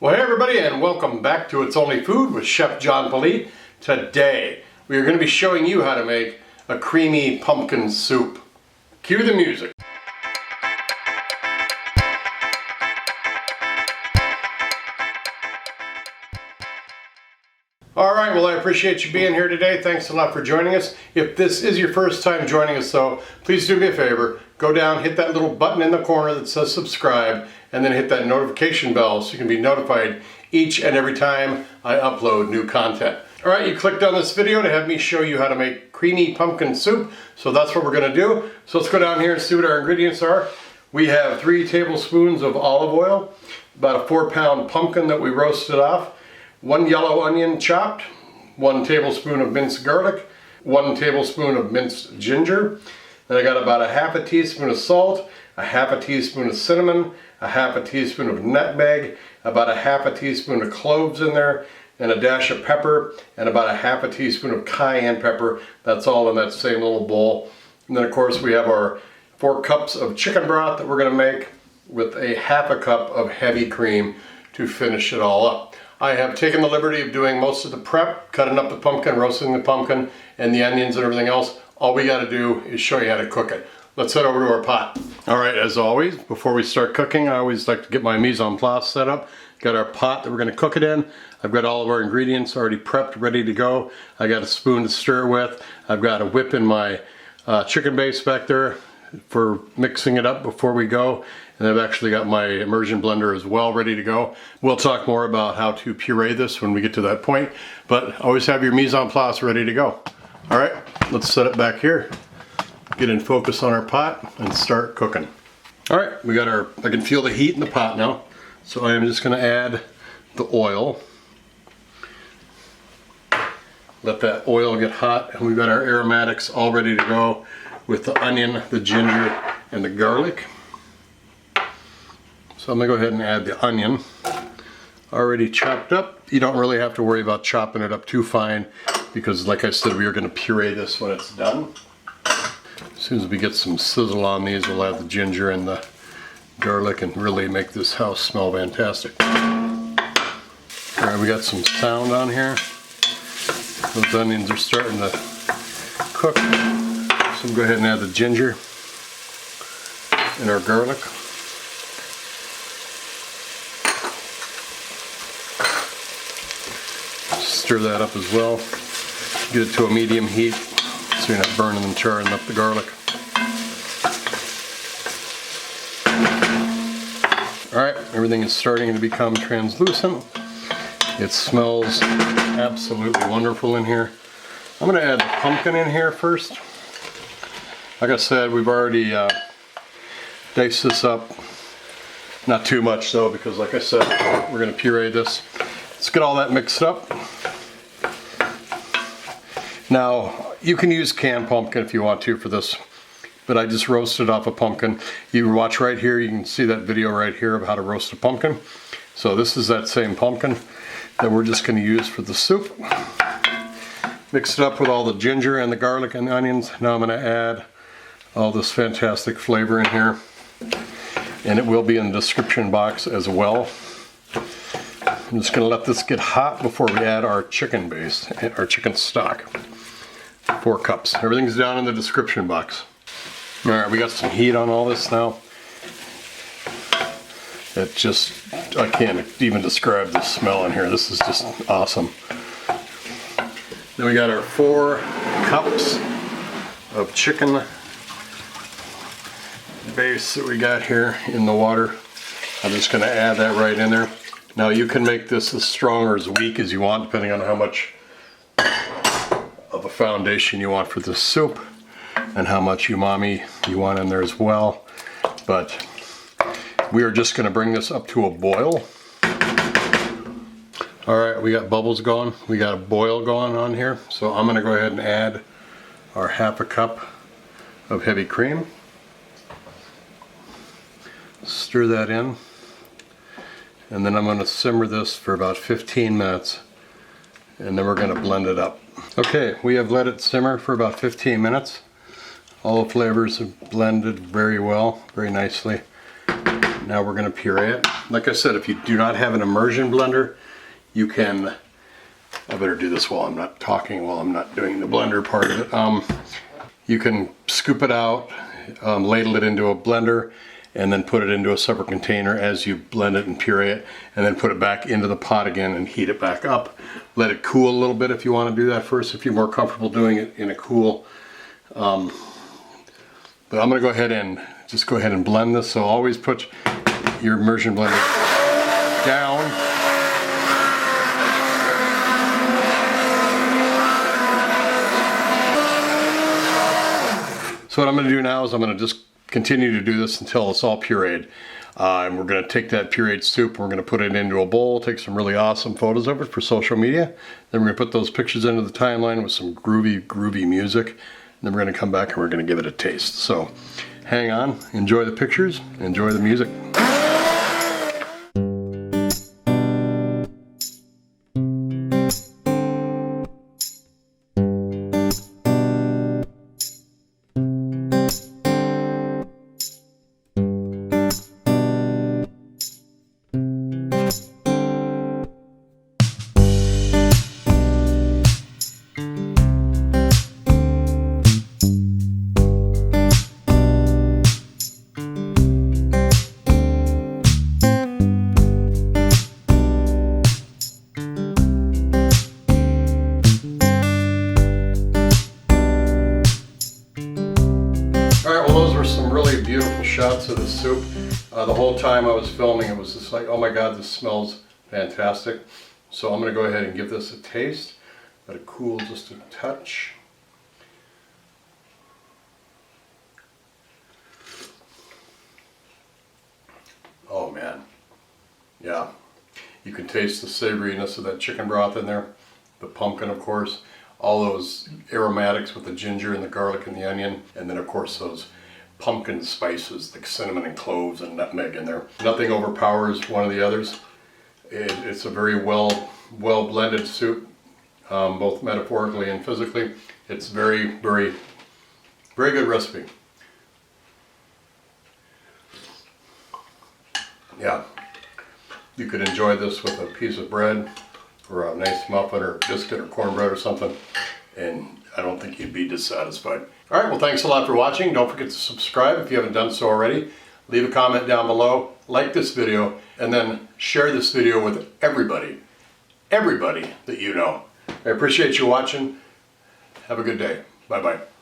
Well, hey everybody, and welcome back to It's Only Food with Chef John Politte. Today, we are going to be showing you how to make a creamy pumpkin soup. Cue the music. Alright, well I appreciate you being here today. Thanks a lot for joining us. If this is your first time joining us though, please do me a favor. Go down, hit that little button in the corner that says subscribe, and then hit that notification bell so you can be notified each and every time I upload new content. Alright, you clicked on this video to have me show you how to make creamy pumpkin soup, so that's what we're going to do. So let's go down here and see what our ingredients are. We have 3 tablespoons of olive oil, about a 4-pound pumpkin that we roasted off, 1 yellow onion chopped, 1 tablespoon of minced garlic, 1 tablespoon of minced ginger. Then I got about a half a teaspoon of salt, a half a teaspoon of cinnamon, a half a teaspoon of nutmeg, about a half a teaspoon of cloves in there, and a dash of pepper, and about a half a teaspoon of cayenne pepper. That's all in that same little bowl. And then of course we have our 4 cups of chicken broth that we're going to make with a half a cup of heavy cream to finish it all up. I have taken the liberty of doing most of the prep, cutting up the pumpkin, roasting the pumpkin, and the onions and everything else. All we got to do is show you how to cook it. Let's head over to our pot. Alright, as always, before we start cooking, I always like to get my mise en place set up. Got our pot that we're going to cook it in. I've got all of our ingredients already prepped, ready to go. I got a spoon to stir with. I've got a whip in my chicken base back there for mixing it up before we go. And I've actually got my immersion blender as well ready to go. We'll talk more about how to puree this when we get to that point, but always have your mise en place ready to go. All right, let's set it back here, get in focus on our pot, and start cooking. All right, we got our, I can feel the heat in the pot now, so I am just gonna add the oil. Let that oil get hot, and we've got our aromatics all ready to go with the onion, the ginger, and the garlic. So I'm going to go ahead and add the onion, already chopped up. You don't really have to worry about chopping it up too fine because like I said, we are going to puree this when it's done. As soon as we get some sizzle on these, we'll add the ginger and the garlic and really make this house smell fantastic. Alright, we got some sound on here. Those onions are starting to cook. So we'll go ahead and add the ginger and our garlic. Stir that up as well. Get it to a medium heat so you're not burning and charring up the garlic. Alright, everything is starting to become translucent. It smells absolutely wonderful in here. I'm going to add the pumpkin in here first. Like I said, we've already diced this up. Not too much though, because like I said, we're going to puree this. Let's get all that mixed up. Now, you can use canned pumpkin if you want to for this, but I just roasted off a pumpkin. You watch right here, you can see that video right here of how to roast a pumpkin. So this is that same pumpkin that we're just going to use for the soup. Mix it up with all the ginger and the garlic and the onions. Now I'm going to add all this fantastic flavor in here, and it will be in the description box as well. I'm just going to let this get hot before we add our chicken base, our chicken stock. 4 cups. Everything's down in the description box. Alright, we got some heat on all this now. It just, I can't even describe the smell in here. This is just awesome. Then we got our 4 cups of chicken base that we got here in the water. I'm just going to add that right in there. Now you can make this as strong or as weak as you want, depending on how much of a foundation you want for the soup and how much umami you want in there as well. But we are just going to bring this up to a boil. Alright, we got bubbles going. We got a boil going on here. So I'm going to go ahead and add our half a cup of heavy cream. Stir that in. And then I'm going to simmer this for about 15 minutes. And then we're going to blend it up. Okay, we have let it simmer for about 15 minutes. All the flavors have blended very well, very nicely. Now we're going to puree it. Like I said, if you do not have an immersion blender, you can, I better do this while I'm not talking, while I'm not doing the blender part of it. You can scoop it out, ladle it into a blender, and then put it into a separate container as you blend it and puree it, and then put it back into the pot again and heat it back up. Let it cool a little bit if you want to do that first, if you're more comfortable doing it in a cool. But I'm going to go ahead and blend this. So always put your immersion blender down. So what I'm going to do now is I'm going to just continue to do this until it's all pureed. And we're going to take that pureed soup, we're going to put it into a bowl, take some really awesome photos of it for social media. Then we're going to put those pictures into the timeline with some groovy music. And then we're going to come back and we're going to give it a taste. So hang on, enjoy the pictures, enjoy the music. Some really beautiful shots of the soup. The whole time I was filming, it was just like, oh my god, this smells fantastic. So I'm going to go ahead and give this a taste. Let it cool just a touch. Oh man, yeah. You can taste the savoriness of that chicken broth in there. The pumpkin, of course. All those aromatics with the ginger and the garlic and the onion. And then of course those pumpkin spices like cinnamon and cloves and nutmeg in there. Nothing overpowers one of the others. It's a very well blended soup, both metaphorically and physically. It's very good recipe. Yeah, you could enjoy this with a piece of bread or a nice muffin or biscuit or cornbread or something, and I don't think you'd be dissatisfied. All right, well, thanks a lot for watching. Don't forget to subscribe if you haven't done so already. Leave a comment down below, like this video, and then share this video with everybody that you know. I appreciate you watching. Have a good day. Bye-bye.